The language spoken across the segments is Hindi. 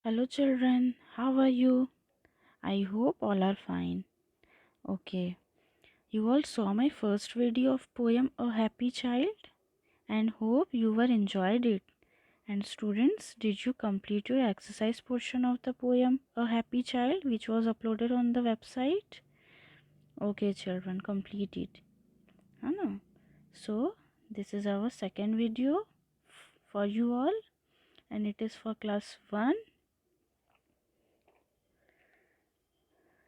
Hello children, how are you? I hope all are fine. Okay, you all saw my first video of poem A Happy Child and hope you were enjoyed it. And students, did you complete your exercise portion of the poem A Happy Child which was uploaded on the website? Okay children, complete it. Hana? So, this is our second video for you all and it is for class 1,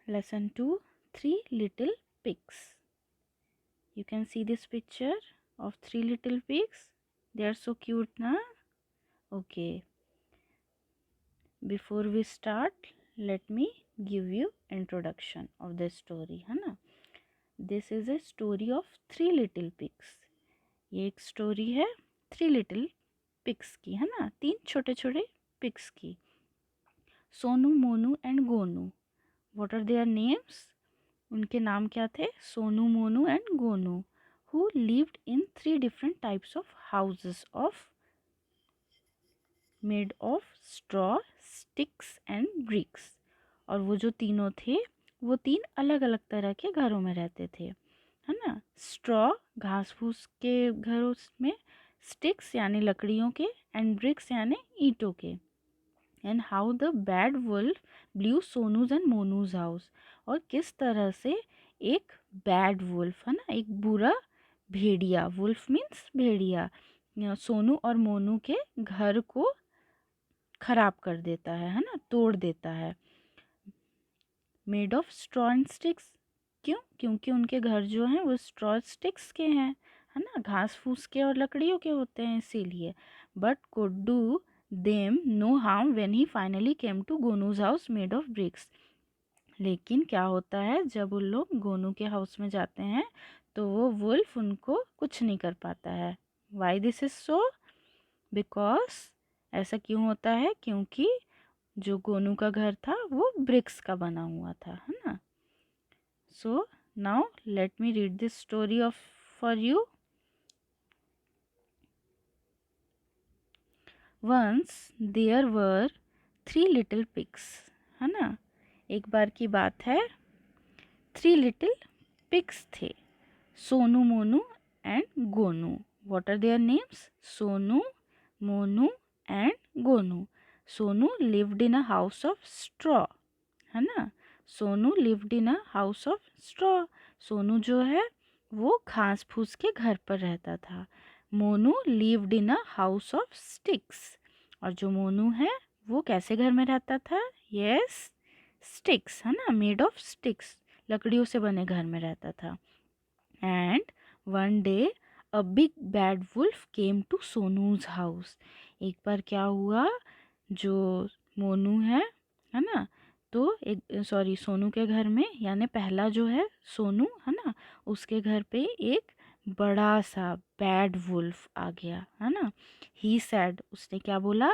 lesson 2, Three Little Pigs. You can see this picture of three little pigs. They are so cute, na? Okay. Before we start, let me give you introduction of this story, है ना? This is a story of three little pigs. ये एक story है three little pigs की, है ना? तीन छोटे छोटे pigs की. Sonu, Monu and Gonu. What are their names? उनके नाम क्या थे? Sonu, Monu and Gonu. Who lived in three different types of houses of made of straw, sticks and bricks. और वो जो तीनों थे वो तीन अलग अलग तरह के घरों में रहते थे, है ना? स्ट्रॉ घास फूस के घरों में, स्टिक्स यानी लकड़ियों के एंड ब्रिक्स यानी ईंटों के. And how the bad wolf blew Sonu's and Monu's house. और किस तरह से एक बैड वुल्फ, है ना, एक बुरा भेड़िया, वुल्फ मीन्स भेड़िया, सोनू और मोनू के घर को खराब कर देता है ना, तोड़ देता है. Made of straw and sticks. क्यों? क्योंकि उनके घर जो हैं वो स्ट्रॉ स्टिक्स के हैं, है ना, घास फूस के और लकड़ियों के होते हैं इसीलिए. But could do them no harm when he finally came to Gonu's house made of bricks. लेकिन क्या होता है जब उन लोग गोनू के हाउस में जाते हैं तो वो वुल्फ उनको कुछ नहीं कर पाता है. Why this is so? Because ऐसा क्यों होता है? क्योंकि जो गोनू का घर था वो ब्रिक्स का बना हुआ था, है ना. So now let me read this story of for you. Once there were three little pigs, है ना. एक बार की बात है, थ्री लिटिल पिग्स थे, Sonu, Monu and Gonu. What are their names? Sonu, Monu and Gonu. Sonu lived in a house of straw, है ना. Sonu lived in a house of straw. Sonu जो है वो घास फूस के घर पर रहता था. Monu lived in a house of sticks. और जो मोनू है वो कैसे घर में रहता था? यस, स्टिक्स, है ना, मेड ऑफ स्टिक्स, लकड़ियों से बने घर में रहता था. And one day a big bad wolf came to Sonu's house. एक बार क्या हुआ, जो मोनू है ना, तो एक सॉरी सोनू के घर में, यानी पहला जो है सोनू, है ना, उसके घर पे एक बड़ा सा बैड वुल्फ आ गया, है ना. ही सैड, उसने क्या बोला?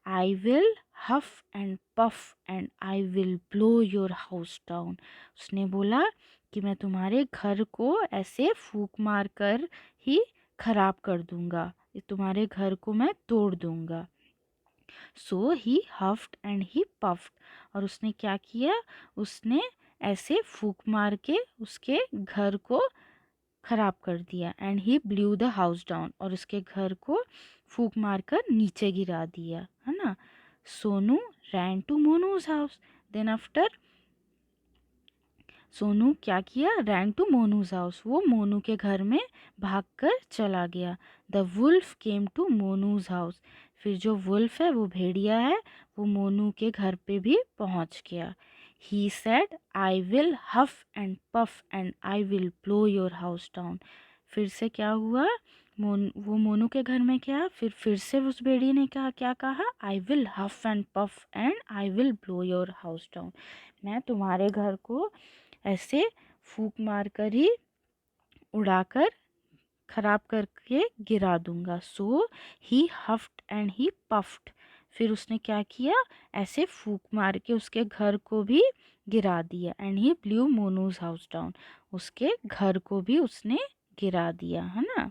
I will huff and puff and I will blow your house down. उसने बोला कि मैं तुम्हारे घर को ऐसे फूंक मार कर ही खराब कर दूंगा, तुम्हारे घर को मैं तोड़ दूंगा. So he huffed and he puffed. और उसने क्या किया? उसने ऐसे फूंक मार के उसके घर को खराब कर दिया. And he blue the house down. और उसके घर को फूंक मार कर नीचे गिरा दिया, है ना. Sonu ran to Monu's house. Then after Sonu क्या किया? Ran to Monu's house. वो मोनू के घर में भागकर चला गया. The wolf came to Monu's house. फिर जो वुल्फ है, वो भेड़िया है, वो मोनू के घर पे भी पहुंच गया. He said I will huff and puff and I will blow your house down. फिर से क्या हुआ? वो मोनू के घर में क्या? फिर से उस भेड़िए ने कहा, क्या कहा? I will huff and puff and I will blow your house down. मैं तुम्हारे घर को ऐसे फूंक मार कर ही, उड़ाकर, खराब करके गिरा दूंगा. So he huffed and he puffed. फिर उसने क्या किया? ऐसे फूंक मार के उसके घर को भी गिरा दिया. And he blew Monu's house down. उसके घर को भी उसने गिरा दिया, है ना.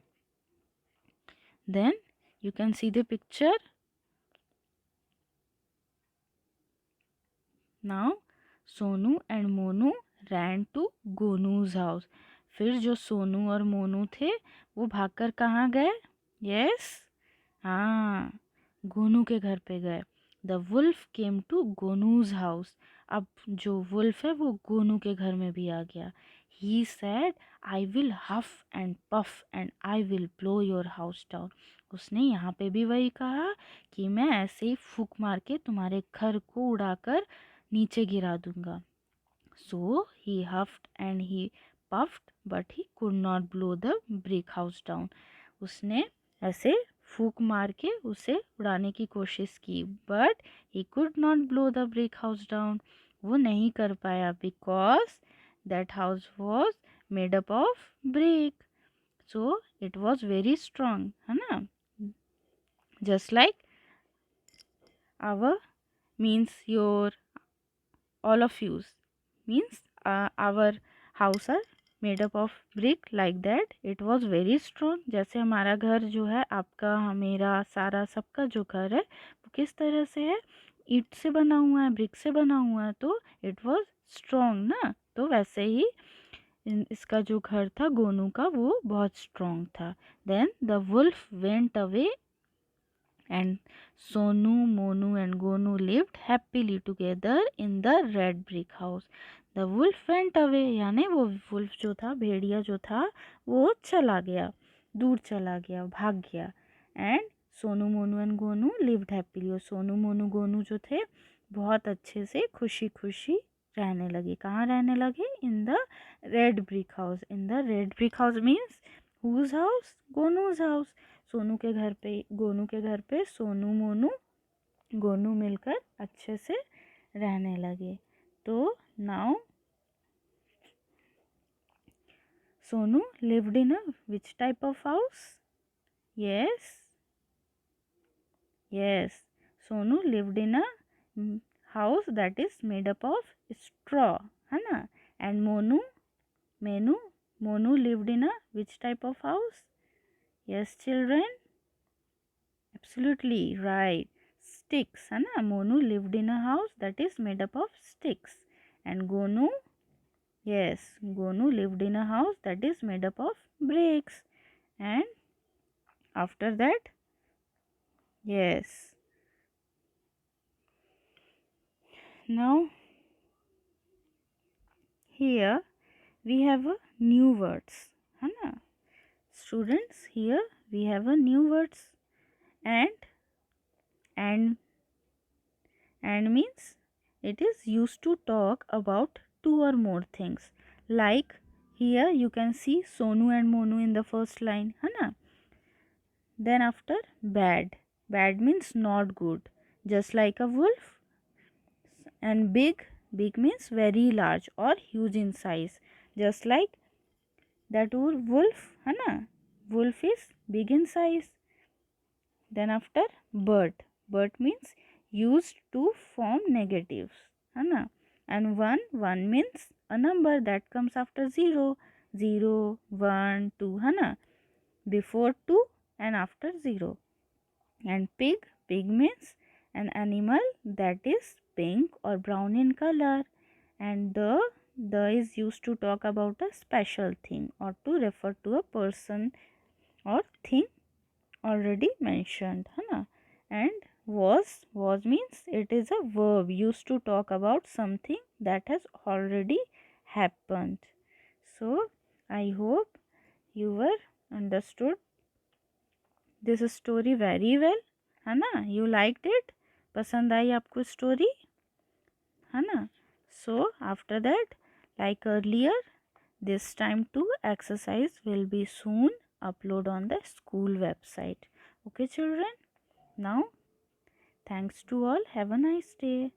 Then you can see the picture. Now Sonu and Monu ran to Gonu's house. फिर जो सोनू और मोनू थे वो भागकर कहाँ गए? यस, हाँ, गोनू के घर पे गए। The wolf came to Gonu's house. अब जो वुल्फ है वो गोनू के घर में भी आ गया। He said I will huff and puff and I will blow your house down. उसने यहाँ पे भी वही कहा कि मैं ऐसे ही फूंक मार के तुम्हारे घर को उड़ाकर नीचे गिरा दूंगा। So he huffed and he puffed but he could not blow the brick house down. उसने ऐसे फूंक मार के उसे उड़ाने की कोशिश की, but he could not blow the brick house down. वो नहीं कर पाया because that house was made up of brick. So it was very strong, है ना? Just like our means your all of you means our house are made up of brick like that it was very strong. जैसे हमारा घर जो है, आपका, मेरा, सारा, सबका जो घर है वो किस तरह से है? ईंट से बना हुआ है, ब्रिक से बना हुआ है, तो इट वॉज स्ट्रॉन्ग ना। तो वैसे ही इसका जो घर था गोनू का वो बहुत स्ट्रॉन्ग था। Then the wolf went away and Sonu, Monu and Gonu lived happily together in the red brick house. The wolf went away, यानी वो वुल्फ जो था, भेड़िया जो था, वो चला गया, दूर चला गया, भाग गया। And Sonu Monu and Gonu lived happily, और सोनू मोनू गोनू जो थे बहुत अच्छे से खुशी खुशी रहने लगे। कहाँ रहने लगे? In the red brick house. In the red brick house means whose house? Gonu's house. Sonu के घर पे, गोनू के घर पे सोनू मोनू गोनू मिलकर अच्छे से रहने लगे। तो now Sonu lived in a which type of house? Yes, yes, Sonu lived in a house that is made up of straw, है ना। And Monu, menu, Monu lived in a which type of house? Yes children, absolutely right, sticks, है ना। Monu lived in a house that is made up of sticks and Gonu, yes, Gonu lived in a house that is made up of bricks. And after that, yes, now here we have a new words, है ना students। here we have a new words, and and means it is used to talk about two or more things. Like here you can see Sonu and Monu in the first line, है ना। Then after bad, bad means not good, just like a wolf. And big, big means very large or huge in size, just like that wolf, है ना, wolf is big in size. Then after bird, bird means used to form negatives, है ना। And one, one means a number that comes after 0, 0, 1, 2, है ना, before 2 and after 0. And pig, pig means an animal that is pink or brown in color. And the is used to talk about a special thing or to refer to a person or thing already mentioned, है ना। And was means it is a verb used to talk about something that has already happened. So I hope you were understood this story very well, है ना। You liked it, पसंद आई आपको story, है ना। So after that, like earlier, this time too exercise will be soon upload on the school website. Okay children, now thanks to all, have a nice day.